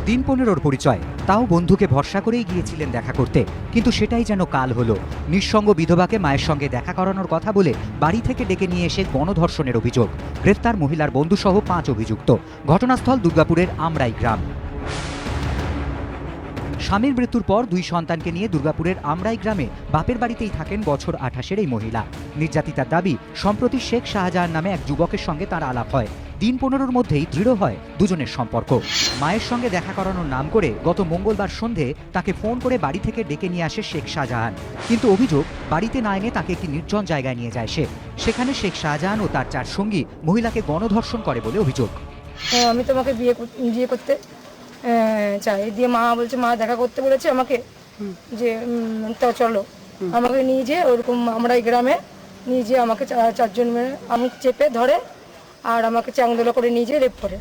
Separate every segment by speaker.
Speaker 1: দিন 15 পরিচয়, তাও বন্ধুকে ভরসা করেই গিয়েছিলেন দেখা করতে, কিন্তু সেটাই যেন কাল হলো। নিঃসঙ্গ বিধবাকে মায়ের সঙ্গে দেখা করানোর কথা বলে বাড়ি থেকে ডেকে নিয়ে এসে গণধর্ষণের অভিযোগ। গ্রেফতার মহিলার বন্ধুসহ 5 অভিযুক্ত। ঘটনাস্থল দুর্গাপুরের আমরাই গ্রাম। স্বামীর মৃত্যুর পর 2 সন্তানকে নিয়ে দুর্গাপুরের আমরাই গ্রামে বাপের বাড়িতেই থাকেন বছর 28-এর এই মহিলা। নির্যাতিতার দাবি, সম্প্রতি শেখ শাহজাহান নামে এক যুবকের সঙ্গে তার আলাপ হয়। দিন 15-র মধ্যেই দৃঢ় হয় দুজনের সম্পর্ক। মায়ের সঙ্গে দেখা করানোর নাম করে গত মঙ্গলবার সন্ধে তাকে ফোন করে বাড়ি থেকে ডেকে নিয়ে আসে শেখ শাহজাহান। কিন্তু অভিযোগ, বাড়িতে না এনে তাকে একটি নির্জন জায়গায় নিয়ে যায় সে। সেখানে শেখ শাহজাহান ও তার 4 সঙ্গী মহিলাকে গণধর্ষণ করে বলে অভিযোগ।
Speaker 2: আমি তোমাকে বিয়ে করতে চাই দিয়ে মা বলছে, মা দেখা করতে বলেছে আমাকে যে তো চলো। আমাকে নিয়ে যেয়ে ওরকম আমরা এই গ্রামে নিয়ে যেয়ে আমাকে 4 জন মেয়ে আমাকে চেপে ধরে আর আমাকে চ্যাংদোলা করে নিয়ে যেয়ে রেপ করে।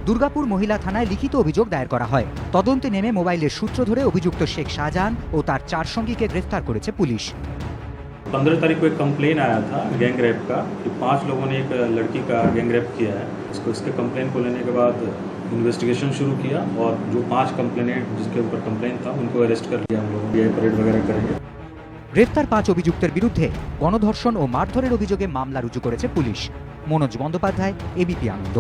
Speaker 1: দুর্গাপুর মহিলা থানায় লিখিত অভিযোগ দায়ের করা হয়। তদন্তে নেমে মোবাইলের সূত্র ধরে অভিযুক্ত শেখ শাহজাহান ও তার 4 সঙ্গীকে গ্রেফতার করেছে পুলিশ।
Speaker 3: 15 तारीख को एक कंप्लेन आया था गैंग रेप का कि 5 लोगों ने एक लड़की का गैंग रेप किया है। इसके कंप्लेन को लेने के बाद इन्वेस्टिगेशन शुरू किया और जो 5 कंप्लेनेंट जिसके ऊपर कंप्लेन था उनको अरेस्ट कर लिया। हम लोग ये परेड वगैरह करेंगे।
Speaker 1: গ্রেফতার 5 অভিযুক্তের বিরুদ্ধে গণধর্ষণ ও মারধরের অভিযোগে মামলা রুজু করেছে পুলিশ। মনোজ বন্দ্যোপাধ্যায়, এবিপি আনন্দ।